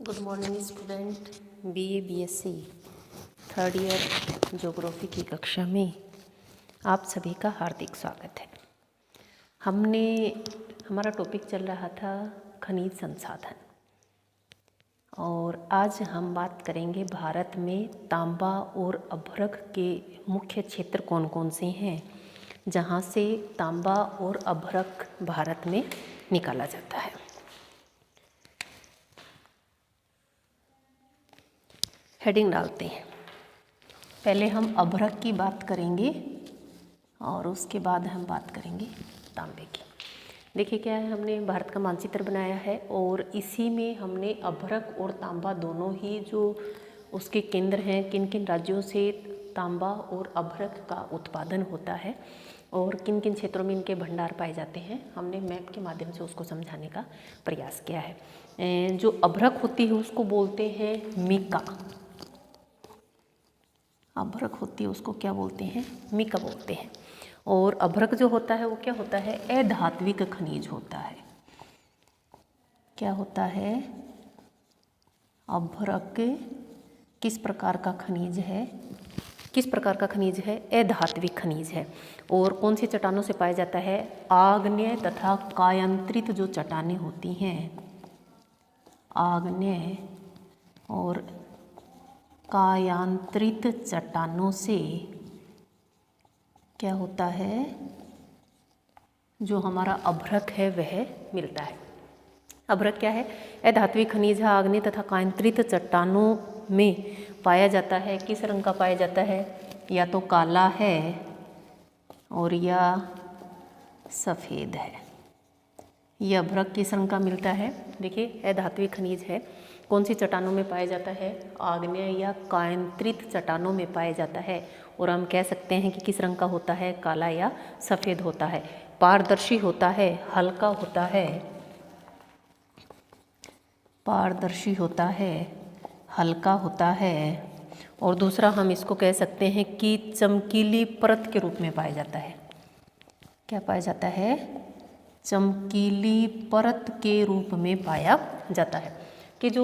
Good morning student. BA BSc third year geography की कक्षा में आप सभी का हार्दिक स्वागत है। हमारा टॉपिक चल रहा था खनिज संसाधन और आज हम बात करेंगे भारत में तांबा और अभ्रक के मुख्य क्षेत्र कौन कौन से हैं जहाँ से तांबा और अभ्रक भारत में निकाला जाता है। हेडिंग डालते हैं। पहले हम अभ्रक की बात करेंगे और उसके बाद हम बात करेंगे तांबे की। देखिए क्या है, हमने भारत का मानचित्र बनाया है और इसी में हमने अभ्रक और तांबा दोनों ही जो उसके केंद्र हैं, किन किन राज्यों से तांबा और अभ्रक का उत्पादन होता है और किन किन क्षेत्रों में इनके भंडार पाए जाते हैं, हमने मैप के माध्यम से उसको समझाने का प्रयास किया है। जो अभ्रक होती है उसको बोलते हैं मीका। अभ्रक होती है उसको क्या बोलते हैं? मीका बोलते हैं। और अभ्रक जो होता है वो क्या होता है? अधात्विक खनिज होता है। क्या होता है? अभ्रक किस प्रकार का खनिज है? किस प्रकार का खनिज है? अधात्विक खनिज है। और कौन सी चट्टानों से पाया जाता है? आग्नेय तथा कायांतरित जो चट्टानें होती हैं, आग्नेय और कायांतरित चट्टानों से क्या होता है? जो हमारा अभ्रक है वह मिलता है। अभ्रक क्या है? अधात्विक खनिज है, आग्नेय तथा कायांतरित चट्टानों में पाया जाता है। किस रंग का पाया जाता है? या तो काला है और या सफ़ेद है। यह अभ्रक किस रंग का मिलता है? देखिए अधात्विक खनिज है, कौन सी चट्टानों में पाया जाता है? आग्नेय या कायांतरित चट्टानों में पाया जाता है। और हम कह सकते हैं कि किस रंग का होता है? काला या सफ़ेद होता है। पारदर्शी होता है, हल्का होता है, पारदर्शी होता है, हल्का होता है। और दूसरा हम इसको कह सकते हैं कि चमकीली परत के रूप में पाया जाता है। क्या पाया जाता है? चमकीली परत के रूप में पाया जाता है। कि जो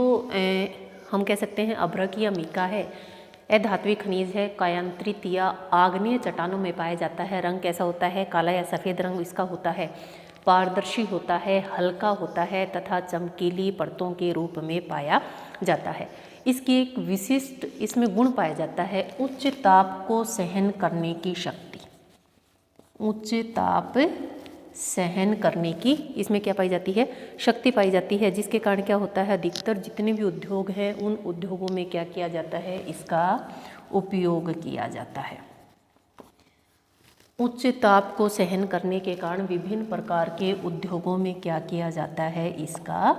हम कह सकते हैं अभ्रक या मीका है, अधात्विक खनिज है, कायांतरित या आग्नेय चट्टानों में पाया जाता है। रंग कैसा होता है? काला या सफ़ेद रंग इसका होता है। पारदर्शी होता है, हल्का होता है तथा चमकीली परतों के रूप में पाया जाता है। इसकी एक विशिष्ट इसमें गुण पाया जाता है, उच्च ताप को सहन करने की शक्ति। उच्च ताप सहन करने की इसमें क्या पाई जाती है? शक्ति पाई जाती है, जिसके कारण क्या होता है? अधिकतर जितने भी उद्योग हैं उन उद्योगों में क्या किया जाता है? इसका उपयोग किया जाता है। उच्च ताप को सहन करने के कारण विभिन्न प्रकार के उद्योगों में क्या किया जाता है? इसका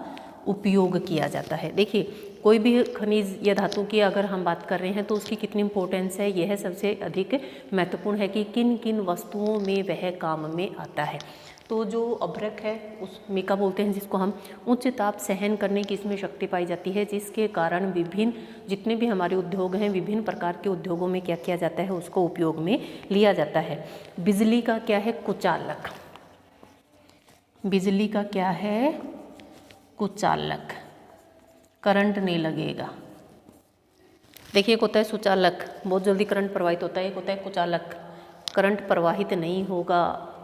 उपयोग किया जाता है। देखिए कोई भी खनिज या धातु की अगर हम बात कर रहे हैं तो उसकी कितनी इम्पोर्टेंस है, यह सबसे अधिक महत्वपूर्ण है कि किन किन वस्तुओं में वह काम में आता है। तो जो अभ्रक है उस मीका बोलते हैं, जिसको हम उच्च ताप सहन करने की इसमें शक्ति पाई जाती है, जिसके कारण विभिन्न जितने भी हमारे उद्योग हैं, विभिन्न प्रकार के उद्योगों में क्या किया जाता है? उसको उपयोग में लिया जाता है। बिजली का क्या है? कुचालक। बिजली का क्या है? कुचालक। करंट नहीं लगेगा। देखिए एक होता है सुचालक, बहुत जल्दी करंट प्रवाहित होता है। एक होता है कुचालक, करंट प्रवाहित नहीं होगा।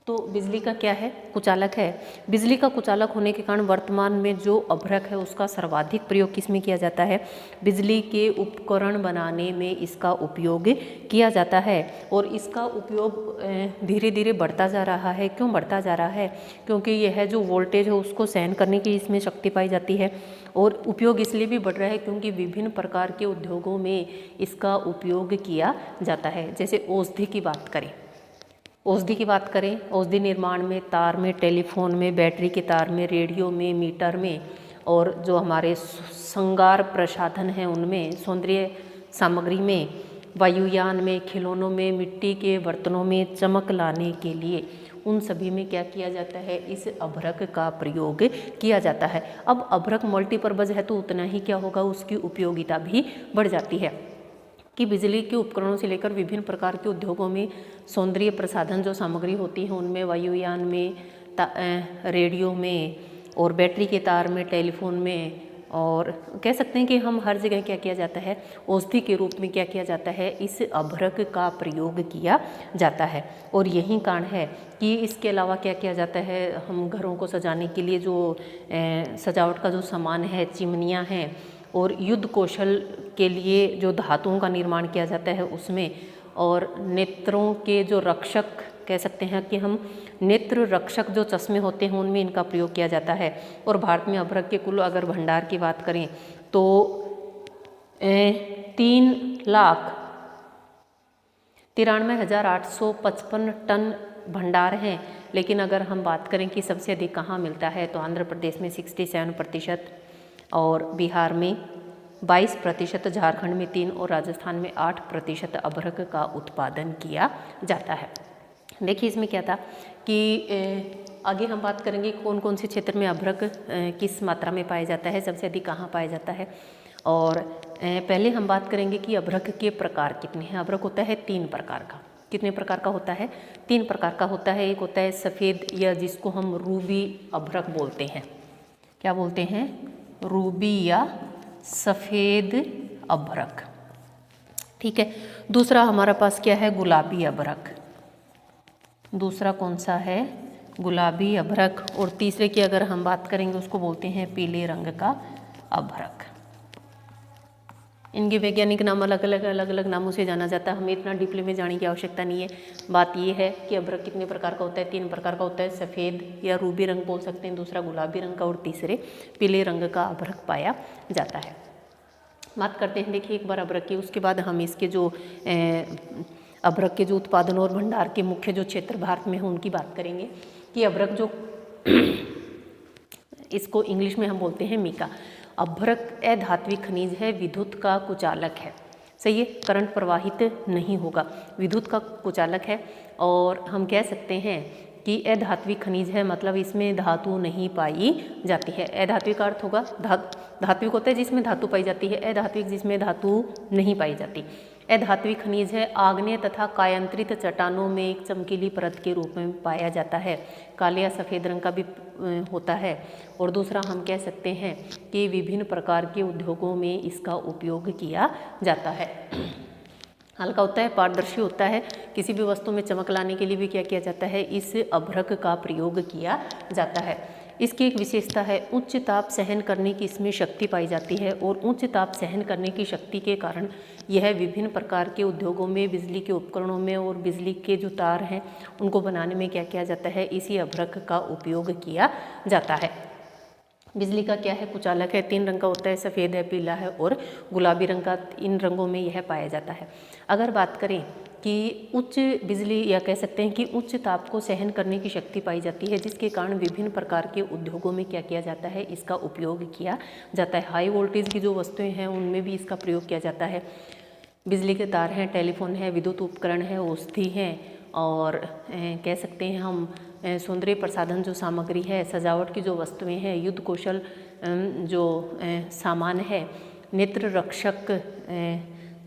तो बिजली का क्या है? कुचालक है। बिजली का कुचालक होने के कारण वर्तमान में जो अभ्रक है उसका सर्वाधिक प्रयोग किस में किया जाता है? बिजली के उपकरण बनाने में इसका उपयोग किया जाता है। और इसका उपयोग धीरे धीरे बढ़ता जा रहा है। क्यों बढ़ता जा रहा है? क्योंकि यह जो वोल्टेज है उसको सहन करने की इसमें शक्ति पाई जाती है। और उपयोग इसलिए भी बढ़ रहा है क्योंकि विभिन्न प्रकार के उद्योगों में इसका उपयोग किया जाता है। जैसे औषधि की बात करें, औषधि की बात करें, औषधि निर्माण में, तार में, टेलीफोन में, बैटरी के तार में, रेडियो में, मीटर में, और जो हमारे श्रृंगार प्रसाधन हैं उनमें, सौंदर्य सामग्री में, वायुयान में, खिलौनों में, मिट्टी के बर्तनों में चमक लाने के लिए, उन सभी में क्या किया जाता है? इस अभ्रक का प्रयोग किया जाता है। अब अभ्रक मल्टीपर्पज है तो उतना ही क्या होगा? उसकी उपयोगिता भी बढ़ जाती है कि बिजली के उपकरणों से लेकर विभिन्न प्रकार के उद्योगों में सौंदर्य प्रसाधन जो सामग्री होती है उनमें, वायुयान में, रेडियो में और बैटरी के तार में, टेलीफोन में, और कह सकते हैं कि हम हर जगह क्या किया जाता है, औषधि के रूप में क्या किया जाता है, इस अभ्रक का प्रयोग किया जाता है। और यही कारण है कि इसके अलावा क्या किया जाता है, हम घरों को सजाने के लिए जो सजावट का जो सामान है, चिमनियाँ हैं, और युद्ध कौशल के लिए जो धातुओं का निर्माण किया जाता है उसमें, और नेत्रों के जो रक्षक कह सकते हैं कि हम नेत्र रक्षक जो चश्मे होते हैं उनमें इनका प्रयोग किया जाता है। और भारत में अभ्रक के कुल अगर भंडार की बात करें तो 3,93,855 टन भंडार हैं। लेकिन अगर हम बात करें कि सबसे अधिक कहाँ मिलता है तो आंध्र प्रदेश में 67%, और बिहार में 22%, झारखंड में 3% और राजस्थान में 8% अभ्रक का उत्पादन किया जाता है। देखिए इसमें क्या था कि आगे हम बात करेंगे कौन कौन से क्षेत्र में अभ्रक किस मात्रा में पाया जाता है, सबसे अधिक कहाँ पाया जाता है। और पहले हम बात करेंगे कि अभ्रक के प्रकार कितने हैं। अभ्रक होता है 3 प्रकार का। कितने प्रकार का होता है? 3 प्रकार का होता है। एक होता है सफ़ेद, या जिसको हम रूबी अभ्रक बोलते हैं। क्या बोलते हैं? रूबी या सफ़ेद अभ्रक। ठीक है। दूसरा हमारे पास क्या है? गुलाबी अभ्रक। दूसरा कौन सा है? गुलाबी अभ्रक। और तीसरे की अगर हम बात करेंगे उसको बोलते हैं पीले रंग का अभ्रक। इनके वैज्ञानिक नाम अलग अलग नामों से जाना जाता है, हमें इतना डीपली में जाने की आवश्यकता नहीं है। बात ये है कि अभ्रक कितने प्रकार का होता है? 3 प्रकार का होता है। सफ़ेद या रूबी रंग बोल सकते हैं, दूसरा गुलाबी रंग का, और तीसरे पीले रंग का अभ्रक पाया जाता है। बात करते हैं देखिए एक बार अभ्रक की, उसके बाद हम इसके जो अभ्रक के जो उत्पादन और भंडार के मुख्य जो क्षेत्र भारत में हैं उनकी बात करेंगे। कि अभ्रक जो इसको इंग्लिश में हम बोलते हैं मीका। अभ्रक अधात्विक खनिज है, विद्युत का कुचालक है। सही है, करंट प्रवाहित नहीं होगा, विद्युत का कुचालक है। और हम कह सकते हैं कि अधात्विक खनिज है, मतलब इसमें धातु नहीं पाई जाती है। अधात्विक का अर्थ होगा धात्विक होता है जिसमें धातु पाई जाती है, अधात्विक जिसमें धातु नहीं पाई जाती। अधात्विक खनिज है, आग्नेय तथा कायांतरित चट्टानों में एक चमकीली परत के रूप में पाया जाता है। काले या सफ़ेद रंग का भी होता है। और दूसरा हम कह सकते हैं कि विभिन्न प्रकार के उद्योगों में इसका उपयोग किया जाता है। हल्का होता है, पारदर्शी होता है, किसी भी वस्तु में चमक लाने के लिए भी क्या किया जाता है? इस अभ्रक का प्रयोग किया जाता है। इसकी एक विशेषता है, उच्च ताप सहन करने की इसमें शक्ति पाई जाती है। और उच्च ताप सहन करने की शक्ति के कारण यह विभिन्न प्रकार के उद्योगों में, बिजली के उपकरणों में, और बिजली के जो तार हैं उनको बनाने में क्या किया जाता है? इसी अभ्रक का उपयोग किया जाता है। बिजली का क्या है? कुचालक है। 3 रंग का होता है, सफ़ेद है, पीला है और गुलाबी रंग का। इन रंगों में यह पाया जाता है। अगर बात करें कि उच्च बिजली, या कह सकते हैं कि उच्च ताप को सहन करने की शक्ति पाई जाती है, जिसके कारण विभिन्न प्रकार के उद्योगों में क्या किया जाता है? इसका उपयोग किया जाता है। हाई वोल्टेज की जो वस्तुएं हैं उनमें भी इसका प्रयोग किया जाता है। बिजली के तार हैं, टेलीफोन है, विद्युत उपकरण है, औषधि हैं, और कह सकते हैं हम सौंदर्य प्रसाधन जो सामग्री है, सजावट की जो वस्तुएं हैं, युद्ध कौशल जो सामान है, नेत्र रक्षक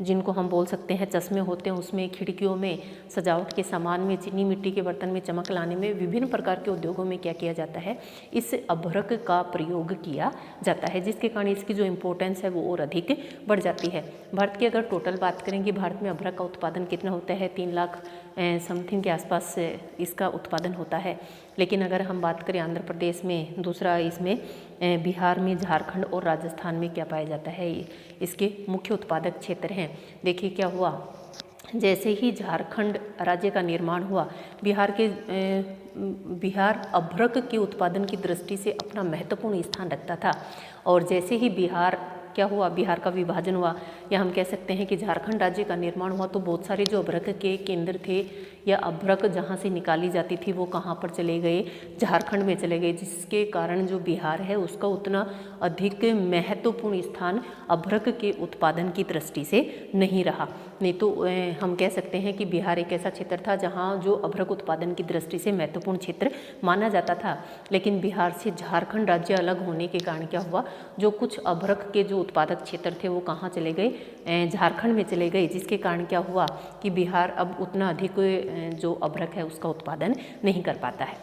जिनको हम बोल सकते हैं चश्मे होते हैं, उसमें खिड़कियों में, सजावट के सामान में, चीनी मिट्टी के बर्तन में चमक लाने में, विभिन्न प्रकार के उद्योगों में क्या किया जाता है? इस अभ्रक का प्रयोग किया जाता है, जिसके कारण इसकी जो इम्पोर्टेंस है वो और अधिक बढ़ जाती है। भारत की अगर टोटल बात करेंगे, भारत में अभ्रक का उत्पादन कितना होता है? 3 लाख समथिंग के आसपास इसका उत्पादन होता है। लेकिन अगर हम बात करें आंध्र प्रदेश में, दूसरा इसमें बिहार में, झारखंड और राजस्थान में क्या पाया जाता है? इसके मुख्य उत्पादक क्षेत्र हैं। देखिए क्या हुआ, जैसे ही झारखंड राज्य का निर्माण हुआ, बिहार अभ्रक के उत्पादन की दृष्टि से अपना महत्वपूर्ण स्थान रखता था। और जैसे ही बिहार क्या हुआ, बिहार का विभाजन हुआ, या हम कह सकते हैं कि झारखंड राज्य का निर्माण हुआ, तो बहुत सारे जो अभ्रक के केंद्र थे या अभ्रक जहाँ से निकाली जाती थी वो कहाँ पर चले गए? झारखंड में चले गए, जिसके कारण जो बिहार है उसका उतना अधिक महत्वपूर्ण स्थान अभ्रक के उत्पादन की दृष्टि से नहीं रहा। नहीं तो हम कह सकते हैं कि बिहार एक ऐसा क्षेत्र था जहाँ जो अभ्रक उत्पादन की दृष्टि से महत्वपूर्ण क्षेत्र माना जाता था। लेकिन बिहार से झारखंड राज्य अलग होने के कारण क्या हुआ, जो कुछ अभ्रक के जो उत्पादक क्षेत्र थे वो कहाँ चले गए? झारखंड में चले गए, जिसके कारण क्या हुआ कि बिहार अब उतना अधिक जो अभ्रक है उसका उत्पादन नहीं कर पाता है।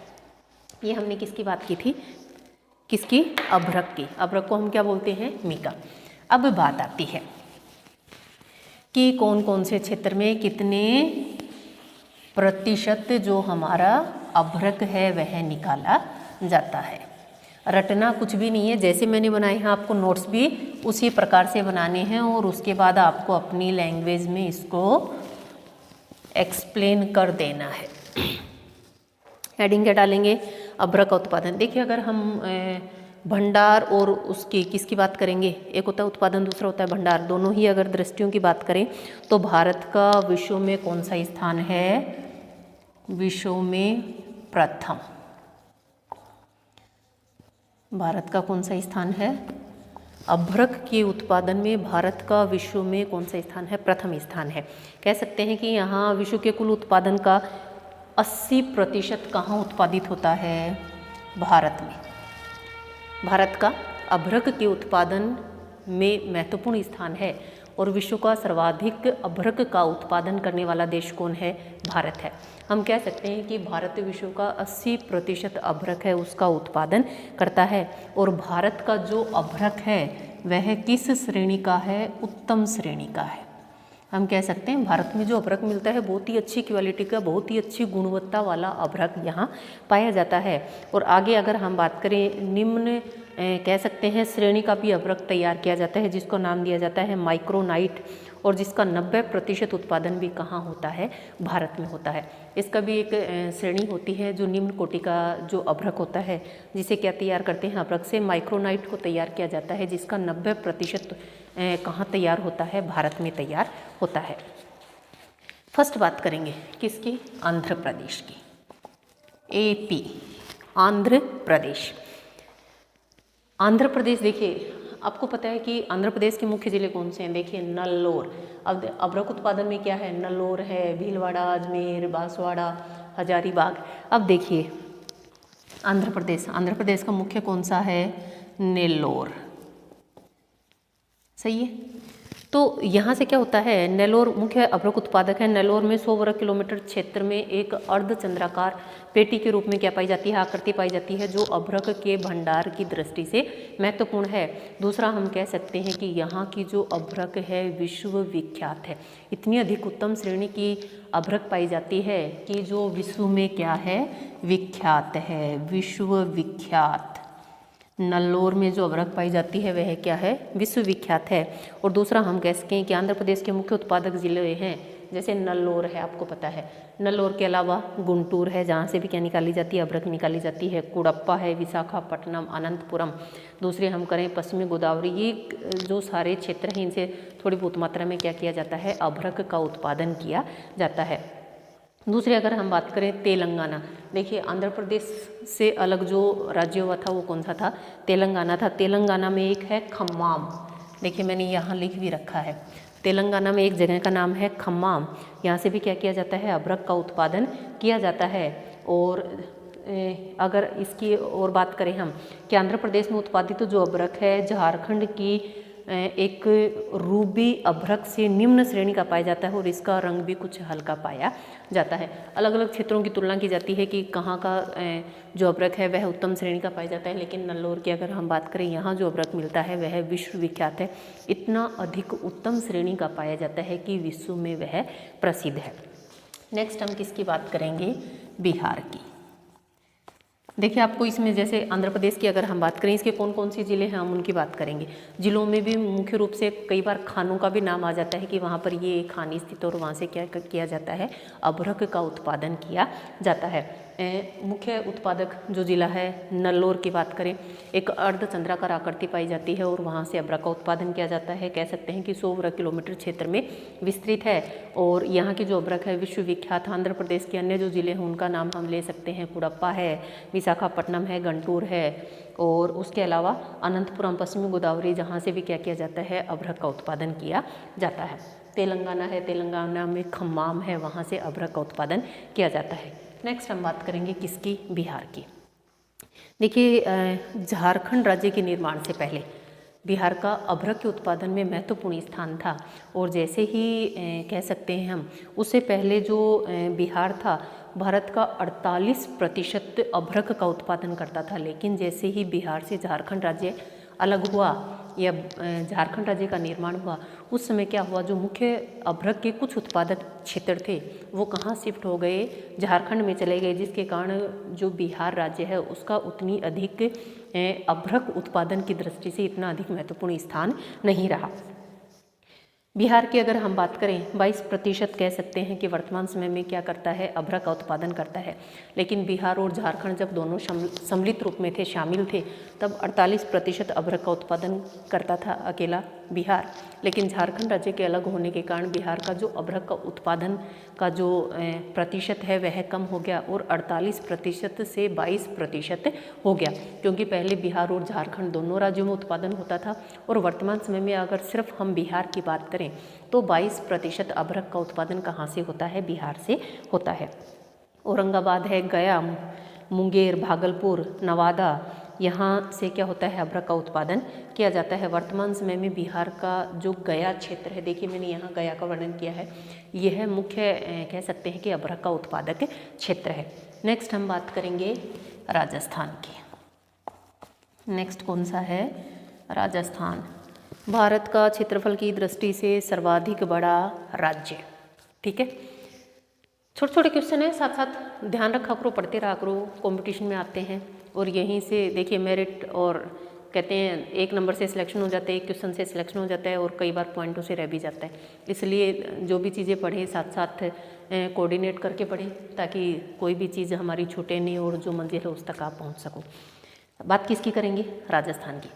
ये हमने किसकी बात की थी? किसकी? अभ्रक की। अभ्रक को हम क्या बोलते हैं? मीका। अब बात आती है कि कौन कौन से क्षेत्र में कितने प्रतिशत जो हमारा अभ्रक है वह निकाला जाता है। रटना कुछ भी नहीं है, जैसे मैंने बनाए हैं आपको नोट्स भी उसी प्रकार से बनाने हैं और उसके बाद आपको अपनी लैंग्वेज में इसको एक्सप्लेन कर देना है। हेडिंग क्या डालेंगे? अभ्रक का उत्पादन। देखिए अगर हम भंडार और उसकी किसकी बात करेंगे, एक होता है उत्पादन, दूसरा होता है भंडार, दोनों ही अगर दृष्टियों की बात करें तो भारत का विश्व में कौन सा स्थान है? विश्व में प्रथम। भारत का कौन सा स्थान है? अभ्रक के उत्पादन में भारत का विश्व में कौन सा स्थान है? प्रथम स्थान है। कह सकते हैं कि यहाँ विश्व के कुल उत्पादन का 80% कहाँ उत्पादित होता है? भारत में। भारत का अभ्रक के उत्पादन में महत्वपूर्ण स्थान है और विश्व का सर्वाधिक अभ्रक का उत्पादन करने वाला देश कौन है? भारत है। हम कह सकते हैं कि भारत विश्व का 80% अभ्रक है उसका उत्पादन करता है और भारत का जो अभ्रक है वह किस श्रेणी का है? उत्तम श्रेणी का है। हम कह सकते हैं भारत में जो अभ्रक मिलता है बहुत ही अच्छी क्वालिटी का, बहुत ही अच्छी गुणवत्ता वाला अभ्रक यहाँ पाया जाता है। और आगे अगर हम बात करें निम्न कह सकते हैं श्रेणी का भी अभ्रक तैयार किया जाता है जिसको नाम दिया जाता है माइक्रोनाइट और जिसका 90% उत्पादन भी कहाँ होता है? भारत में होता है। इसका भी एक श्रेणी होती है जो निम्न कोटि का जो अभ्रक होता है जिसे क्या तैयार करते हैं? अभ्रक से माइक्रोनाइट को तैयार किया जाता है जिसका 90% कहाँ तैयार होता है? भारत में तैयार होता है। फर्स्ट बात करेंगे किसकी? आंध्र प्रदेश की। AP, आंध्र प्रदेश। आंध्र प्रदेश देखिए आपको पता है कि आंध्र प्रदेश के मुख्य जिले कौन से हैं? देखिए नल्लोर। अब अभ्रक उत्पादन में क्या है? नल्लोर है, भीलवाड़ा, अजमेर, बांसवाड़ा, हजारीबाग। अब देखिए आंध्र प्रदेश का मुख्य कौन सा है? नेल्लोर। सही है। तो यहाँ से क्या होता है? नेल्लोर मुख्य अभ्रक उत्पादक है। नेल्लोर में 100 वर्ग किलोमीटर क्षेत्र में एक अर्धचंद्राकार पेटी के रूप में क्या पाई जाती है? आकृति पाई जाती है जो अभ्रक के भंडार की दृष्टि से महत्वपूर्ण है। दूसरा हम कह सकते हैं कि यहाँ की जो अभ्रक है विश्व विख्यात है। इतनी अधिक उत्तम श्रेणी की अभ्रक पाई जाती है कि जो विश्व में क्या है? विख्यात है, विश्व विख्यात। नल्लोर में जो अभ्रक पाई जाती है वह क्या है? विश्वविख्यात है। और दूसरा हम कह सकें कि आंध्र प्रदेश के मुख्य उत्पादक जिले हैं जैसे नल्लोर है, आपको पता है। नल्लोर के अलावा गुंटूर है जहाँ से भी क्या निकाली जाती है? अभ्रक निकाली जाती है। कुड़प्पा है, विशाखापट्टनम, अनंतपुरम। दूसरे हम करें पश्चिमी गोदावरी, ये जो सारे क्षेत्र हैं इनसे थोड़ी बहुत मात्रा में क्या किया जाता है? अभ्रक का उत्पादन किया जाता है। दूसरे अगर हम बात करें तेलंगाना, देखिए आंध्र प्रदेश से अलग जो राज्य हुआ था वो कौन सा था? तेलंगाना था। तेलंगाना में एक है खम्माम। देखिए मैंने यहाँ लिख भी रखा है। तेलंगाना में एक जगह का नाम है खम्माम। यहाँ से भी क्या किया जाता है? अभ्रक का उत्पादन किया जाता है। और अगर इसकी और बात करें हम कि आंध्र प्रदेश में उत्पादित जो अभ्रक है झारखंड की एक रूबी अभ्रक से निम्न श्रेणी का पाया जाता है और इसका रंग भी कुछ हल्का पाया जाता है। अलग अलग क्षेत्रों की तुलना की जाती है कि कहाँ का जो अभ्रक है वह उत्तम श्रेणी का पाया जाता है, लेकिन नल्लोर की अगर हम बात करें यहाँ जो अभ्रक मिलता है वह विश्व विख्यात है। इतना अधिक उत्तम श्रेणी का पाया जाता है कि विश्व में वह प्रसिद्ध है। नेक्स्ट हम किसकी बात करेंगे? बिहार की। देखिए आपको इसमें जैसे आंध्र प्रदेश की अगर हम बात करें इसके कौन कौन से ज़िले हैं हम उनकी बात करेंगे। जिलों में भी मुख्य रूप से कई बार खानों का भी नाम आ जाता है कि वहाँ पर ये खानी स्थित और वहाँ से क्या किया जाता है? अभ्रक का उत्पादन किया जाता है। मुख्य उत्पादक जो जिला है नल्लोर की बात करें, एक अर्धचंद्राकार आकृति पाई जाती है और वहाँ से अभ्रक का उत्पादन किया जाता है। कह सकते हैं कि 100 वर्ग किलोमीटर क्षेत्र में विस्तृत है और यहाँ की जो अभ्रक है विश्वविख्यात। आंध्र प्रदेश के अन्य जो जिले हैं उनका नाम हम ले सकते हैं, कुड़प्पा है, विशाखापट्टनम है, गुंटूर है और उसके अलावा अनंतपुरम, पश्चिमी गोदावरी, जहाँ से भी क्या किया जाता है? अभ्रक का उत्पादन किया जाता है। तेलंगाना है, तेलंगाना में खम्माम है, वहाँ से अभ्रक का उत्पादन किया जाता है। नेक्स्ट हम बात करेंगे किसकी? बिहार की। देखिए झारखंड राज्य के निर्माण से पहले बिहार का अभ्रक के उत्पादन में महत्वपूर्ण स्थान था और जैसे ही कह सकते हैं हम उससे पहले जो बिहार था भारत का 48% अभ्रक का उत्पादन करता था, लेकिन जैसे ही बिहार से झारखंड राज्य अलग हुआ या झारखंड राज्य का निर्माण हुआ, उस समय क्या हुआ, जो मुख्य अभ्रक के कुछ उत्पादक क्षेत्र थे वो कहाँ शिफ्ट हो गए, झारखंड में चले गए, जिसके कारण जो बिहार राज्य है उसका उतनी अधिक अभ्रक उत्पादन की दृष्टि से इतना अधिक महत्वपूर्ण स्थान नहीं रहा। बिहार की अगर हम बात करें 22% कह सकते हैं कि वर्तमान समय में क्या करता है, अभ्रक का उत्पादन करता है, लेकिन बिहार और झारखंड जब दोनों सम्मिलित रूप में थे, शामिल थे, तब 48% अभ्रक का उत्पादन करता था अकेला बिहार। लेकिन झारखंड राज्य के अलग होने के कारण बिहार का जो अभ्रक का उत्पादन का जो प्रतिशत है वह कम हो गया और 48% से 22% हो गया, क्योंकि पहले बिहार और झारखंड दोनों राज्यों में उत्पादन होता था और वर्तमान समय में अगर सिर्फ हम बिहार की बात करें तो 22% अभ्रक का उत्पादन कहाँ से होता है, बिहार से होता है। औरंगाबाद है, गया, मुंगेर, भागलपुर, नवादा, यहाँ से क्या होता है, अभ्रक का उत्पादन किया जाता है। वर्तमान समय में बिहार का जो गया क्षेत्र है, देखिए मैंने यहाँ गया का वर्णन किया है, यह मुख्य कह सकते हैं कि अभ्रक का उत्पादक क्षेत्र है। नेक्स्ट हम बात करेंगे राजस्थान की। नेक्स्ट कौन सा है, राजस्थान। भारत का क्षेत्रफल की दृष्टि से सर्वाधिक बड़ा राज्य, ठीक है। छोटे छोटे क्वेश्चन है, साथ साथ ध्यान रखा करो, पढ़ते रहा करो, कंपटीशन में आते हैं और यहीं से देखिए मेरिट और कहते हैं 1 नंबर से सिलेक्शन हो जाता है, 1 क्वेश्चन से सिलेक्शन हो जाता है और कई बार पॉइंटों से रह भी जाता है। इसलिए जो भी चीज़ें पढ़ें साथ साथ कोऑर्डिनेट करके पढ़ें ताकि कोई भी चीज़ हमारी छूटे नहीं और जो मंजिल है उस तक आप पहुँच सको। बात किसकी करेंगे, राजस्थान की।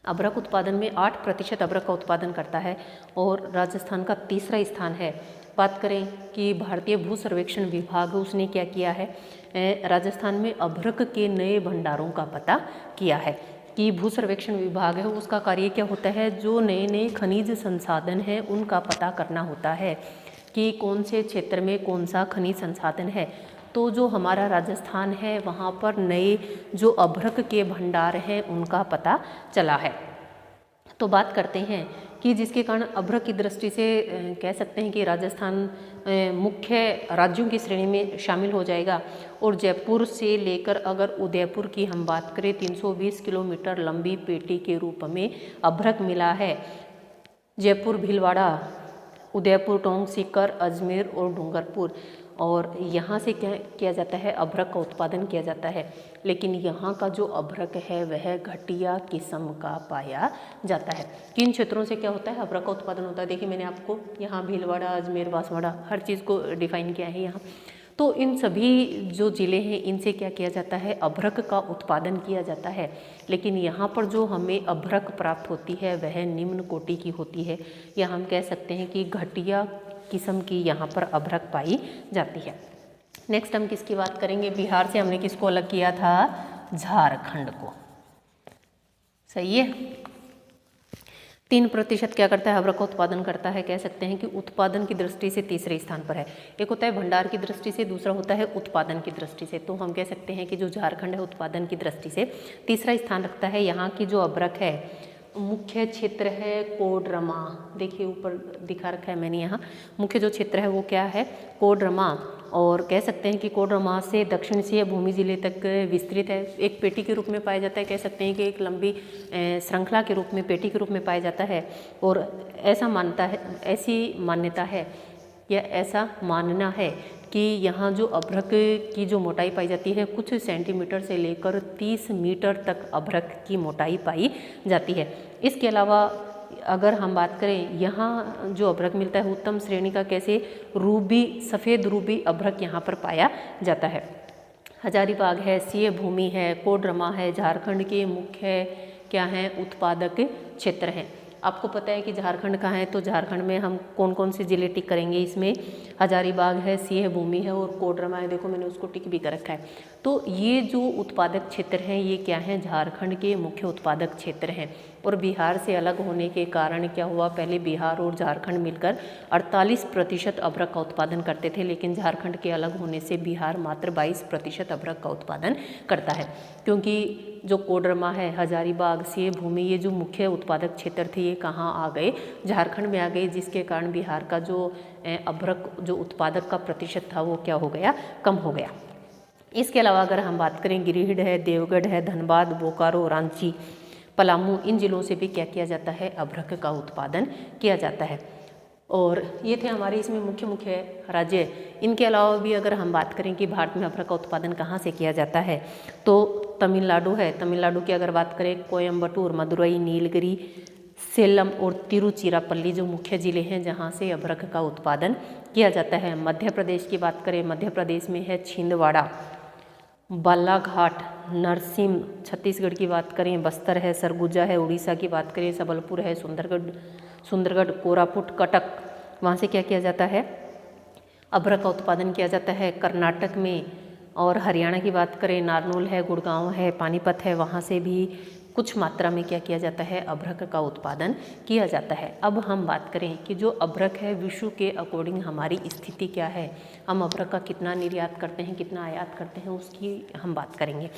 अभ्रक उत्पादन में 8% अभ्रक का उत्पादन करता है और राजस्थान का तीसरा स्थान है। बात करें कि भारतीय भू सर्वेक्षण विभाग उसने क्या किया है, राजस्थान में अभ्रक के नए भंडारों का पता किया है। कि भू सर्वेक्षण विभाग है उसका कार्य क्या होता है, जो नए नए खनिज संसाधन हैं उनका पता करना होता है कि कौन से क्षेत्र में कौन सा खनिज संसाधन है। तो जो हमारा राजस्थान है वहाँ पर नए जो अभ्रक के भंडार हैं उनका पता चला है। तो बात करते हैं कि जिसके कारण अभ्रक की दृष्टि से कह सकते हैं कि राजस्थान मुख्य राज्यों की श्रेणी में शामिल हो जाएगा। और जयपुर से लेकर अगर उदयपुर की हम बात करें 320 किलोमीटर लंबी पेटी के रूप में अभ्रक मिला है। जयपुर, भीलवाड़ा, उदयपुर, टोंक, सीकर, अजमेर और डूंगरपुर, और यहाँ से क्या किया जाता है, अभ्रक का उत्पादन किया जाता है। लेकिन यहाँ का जो अभ्रक है वह घटिया किस्म का पाया जाता है। किन क्षेत्रों से क्या होता है, अभ्रक का उत्पादन होता है। देखिए मैंने आपको यहाँ भीलवाड़ा, अजमेर, बांसवाड़ा हर चीज़ को डिफाइन किया है यहाँ। तो इन सभी जो ज़िले हैं इनसे क्या किया जाता है, अभ्रक का उत्पादन किया जाता है। लेकिन यहाँ पर जो हमें अभ्रक प्राप्त होती है वह निम्न कोटि की होती है, या हम कह सकते हैं कि घटिया किस्म की यहाँ पर अभ्रक पाई जाती है। नेक्स्ट हम किसकी बात करेंगे, बिहार से हमने किसको अलग किया था, झारखंड को। सही है। 3% क्या करता है, अभ्रक का उत्पादन करता है। कह सकते हैं कि उत्पादन की दृष्टि से तीसरे स्थान पर है। एक होता है भंडार की दृष्टि से, दूसरा होता है उत्पादन की दृष्टि से। तो हम कह सकते हैं कि जो झारखंड है उत्पादन की दृष्टि से तीसरा स्थान रखता है। यहाँ की जो अभ्रक है मुख्य क्षेत्र है कोडरमा, देखिए ऊपर दिखा रखा है मैंने यहाँ। मुख्य जो क्षेत्र है वो क्या है, कोडरमा। और कह सकते हैं कि कोडरमा से दक्षिण से भूमि जिले तक विस्तृत है। एक पेटी के रूप में पाया जाता है, कह सकते हैं कि एक लंबी श्रृंखला के रूप में, पेटी के रूप में पाया जाता है। और ऐसा मानता है, ऐसी मान्यता है या ऐसा मानना है कि यहाँ जो अभ्रक की जो मोटाई पाई जाती है कुछ सेंटीमीटर से लेकर 30 मीटर तक अभ्रक की मोटाई पाई जाती है। इसके अलावा अगर हम बात करें, यहाँ जो अभ्रक मिलता है उत्तम श्रेणी का, कैसे, रूबी, सफ़ेद रूबी अभ्रक यहाँ पर पाया जाता है। हजारीबाग है, सिंह भूमि है, कोडरमा है, झारखंड के मुख्य क्या हैं, उत्पादक क्षेत्र हैं। आपको पता है कि झारखंड कहाँ है, तो झारखंड में हम कौन कौन से ज़िले टिक करेंगे, इसमें हजारीबाग है, सिंह भूमि है और कोडरमा है। देखो मैंने उसको टिक भी कर रखा है। तो ये जो उत्पादक क्षेत्र हैं ये क्या हैं, झारखंड के मुख्य उत्पादक क्षेत्र हैं। और बिहार से अलग होने के कारण क्या हुआ, पहले बिहार और झारखंड मिलकर 48% अभ्रक का उत्पादन करते थे, लेकिन झारखंड के अलग होने से बिहार मात्र 22% अभ्रक का उत्पादन करता है। क्योंकि जो कोडरमा है, हजारीबाग, सेव भूमि, ये जो मुख्य उत्पादक क्षेत्र थे ये कहाँ आ गए, झारखंड में आ गए, जिसके कारण बिहार का जो अभ्रक जो उत्पादक का प्रतिशत था वो क्या हो गया, कम हो गया। इसके अलावा अगर हम बात करें, गिरिडीह है, देवगढ़ है, धनबाद, बोकारो, रांची, पलामू, इन जिलों से भी क्या किया जाता है, अभ्रक का उत्पादन किया जाता है। और ये थे हमारे इसमें मुख्य मुख्य राज्य। इनके अलावा भी अगर हम बात करें कि भारत में अभ्रक का उत्पादन कहाँ से किया जाता है, तो तमिलनाडु है। तमिलनाडु की अगर बात करें, कोयम्बटूर, मदुरई, नीलगिरी, सेलम और तिरुचिरापल्ली जो मुख्य ज़िले हैं जहाँ से अभ्रक का उत्पादन किया जाता है। मध्य प्रदेश की बात करें, मध्य प्रदेश में है छिंदवाड़ा, बालाघाट, नरसिंह। छत्तीसगढ़ की बात करें, बस्तर है, सरगुजा है। उड़ीसा की बात करें, सबलपुर है, सुंदरगढ़, कोरापुट, कटक, वहाँ से क्या किया जाता है, अभ्रक का उत्पादन किया जाता है। कर्नाटक में और हरियाणा की बात करें, नारनौल है, गुड़गांव है, पानीपत है, वहाँ से भी कुछ मात्रा में क्या किया जाता है, अभ्रक का उत्पादन किया जाता है। अब हम बात करें कि जो अभ्रक है विश्व के अकॉर्डिंग हमारी स्थिति क्या है, हम अभ्रक का कितना निर्यात करते हैं, कितना आयात करते हैं, उसकी हम बात करेंगे।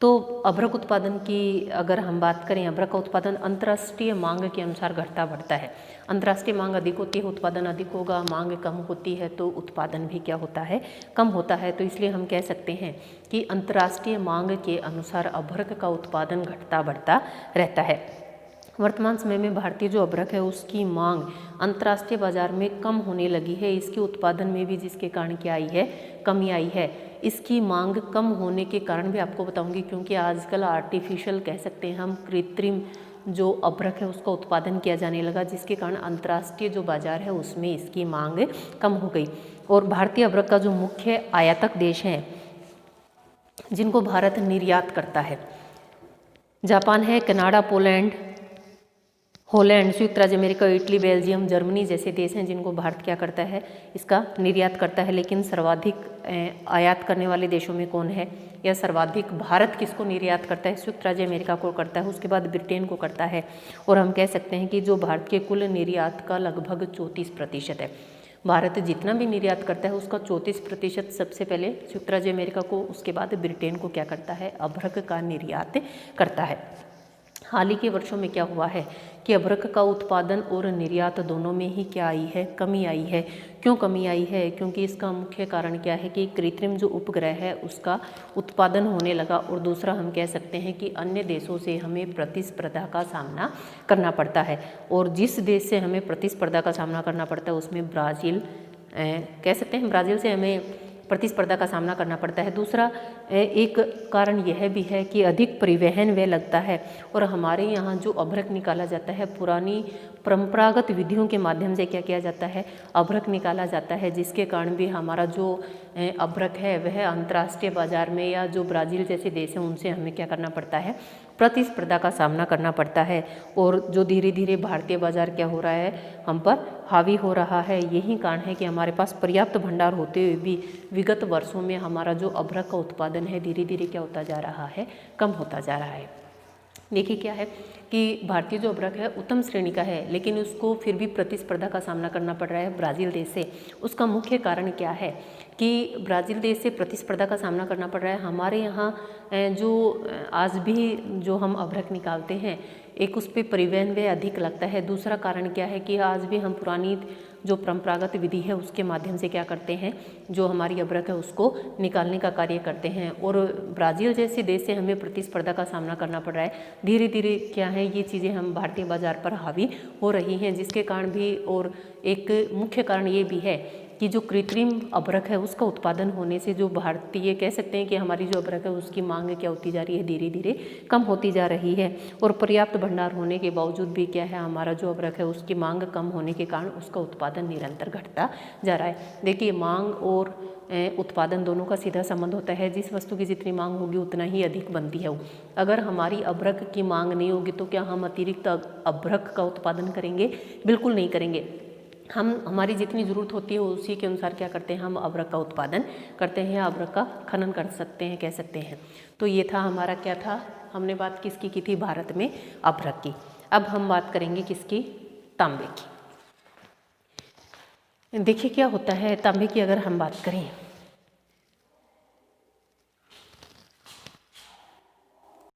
तो अभ्रक उत्पादन की अगर हम बात करें, अभ्रक का उत्पादन अंतर्राष्ट्रीय मांग के अनुसार घटता बढ़ता है। अंतर्राष्ट्रीय मांग अधिक होती है, उत्पादन अधिक होगा, मांग कम होती है तो उत्पादन भी क्या होता है, कम होता है। तो इसलिए हम कह सकते हैं कि अंतर्राष्ट्रीय मांग के अनुसार अभ्रक का उत्पादन घटता बढ़ता रहता है। वर्तमान समय में भारतीय जो अभ्रक है उसकी मांग अंतर्राष्ट्रीय बाजार में कम होने लगी है। इसके उत्पादन में भी जिसके कारण क्या आई है, कमी आई है। इसकी मांग कम होने के कारण भी आपको बताऊंगी, क्योंकि आजकल आर्टिफिशियल कह सकते हैं हम, कृत्रिम जो अभ्रक है उसका उत्पादन किया जाने लगा, जिसके कारण अंतर्राष्ट्रीय जो बाजार है उसमें इसकी मांग कम हो गई। और भारतीय अभ्रक का जो मुख्य आयातक देश हैं जिनको भारत निर्यात करता है, जापान है, कनाडा, पोलैंड, हॉलैंड, संयुक्त राज्य अमेरिका, इटली, बेल्जियम, जर्मनी जैसे देश हैं जिनको भारत क्या करता है, इसका निर्यात करता है। लेकिन सर्वाधिक आयात करने वाले देशों में कौन है, या सर्वाधिक भारत किसको निर्यात करता है, संयुक्त राज्य अमेरिका को करता है, उसके बाद ब्रिटेन को करता है। और हम कह सकते हैं कि जो भारत के कुल निर्यात का लगभग 34% है। भारत जितना भी निर्यात करता है उसका 34% सबसे पहले संयुक्त राज्य अमेरिका को, उसके बाद ब्रिटेन को क्या करता है, अभ्रक का निर्यात करता है। हाल ही के वर्षों में क्या हुआ है कि अभ्रक का उत्पादन और निर्यात दोनों में ही क्या आई है, कमी आई है। क्यों कमी आई है, क्योंकि इसका मुख्य कारण क्या है कि कृत्रिम जो उपग्रह है उसका उत्पादन होने लगा। और दूसरा हम कह सकते हैं कि अन्य देशों से हमें प्रतिस्पर्धा का सामना करना पड़ता है। और जिस देश से हमें प्रतिस्पर्धा का सामना करना पड़ता है उसमें ब्राज़ील कह सकते हैं, ब्राज़ील से हमें प्रतिस्पर्धा का सामना करना पड़ता है। दूसरा एक कारण यह भी है कि अधिक परिवहन व्यय लगता है। और हमारे यहाँ जो अभ्रक निकाला जाता है पुरानी परंपरागत विधियों के माध्यम से क्या किया जाता है, अभ्रक निकाला जाता है, जिसके कारण भी हमारा जो अभ्रक है वह अंतर्राष्ट्रीय बाजार में या जो ब्राज़ील जैसे देश हैं उनसे हमें क्या करना पड़ता है, प्रतिस्पर्धा का सामना करना पड़ता है। और जो धीरे धीरे भारतीय बाजार क्या हो रहा है, हम पर हावी हो रहा है। यही कारण है कि हमारे पास पर्याप्त भंडार होते हुए भी विगत वर्षों में हमारा जो अभ्रक का उत्पादन है धीरे धीरे क्या होता जा रहा है, कम होता जा रहा है। देखिए क्या है कि भारतीय जो अभ्रक है उत्तम श्रेणी का है, लेकिन उसको फिर भी प्रतिस्पर्धा का सामना करना पड़ रहा है ब्राज़ील देश से। उसका मुख्य कारण क्या है कि ब्राज़ील देश से प्रतिस्पर्धा का सामना करना पड़ रहा है। हमारे यहाँ जो आज भी जो हम अभ्रक निकालते हैं, एक उस पर परिवहन व्यय अधिक लगता है। दूसरा कारण क्या है कि आज भी हम पुरानी जो परंपरागत विधि है उसके माध्यम से क्या करते हैं, जो हमारी अभ्रक है उसको निकालने का कार्य करते हैं। और ब्राज़ील जैसे देश से हमें प्रतिस्पर्धा का सामना करना पड़ रहा है। धीरे धीरे क्या है, ये चीज़ें हम भारतीय बाजार पर हावी हो रही हैं, जिसके कारण भी, और एक मुख्य कारण ये भी है कि जो कृत्रिम अभ्रक है उसका उत्पादन होने से जो भारतीय कह सकते हैं कि हमारी जो अभ्रक है उसकी मांग क्या होती जा रही है, धीरे धीरे कम होती जा रही है। और पर्याप्त भंडार होने के बावजूद भी क्या है, हमारा जो अभ्रक है उसकी मांग कम होने के कारण उसका उत्पादन निरंतर घटता जा रहा है। देखिए, मांग और उत्पादन दोनों का सीधा संबंध होता है। जिस वस्तु की जितनी मांग होगी उतना ही अधिक बनती है। अगर हमारी अभ्रक की मांग नहीं होगी तो क्या हम अतिरिक्त अभ्रक का उत्पादन करेंगे? बिल्कुल नहीं करेंगे। हम हमारी जितनी ज़रूरत होती है उसी के अनुसार क्या करते हैं, हम अभ्रक का उत्पादन करते हैं, अभ्रक का खनन कर सकते हैं, कह सकते हैं। तो ये था हमारा, क्या था, हमने बात किसकी की थी, भारत में अभ्रक की। अब हम बात करेंगे किसकी, तांबे की। देखिए क्या होता है तांबे की अगर हम बात करें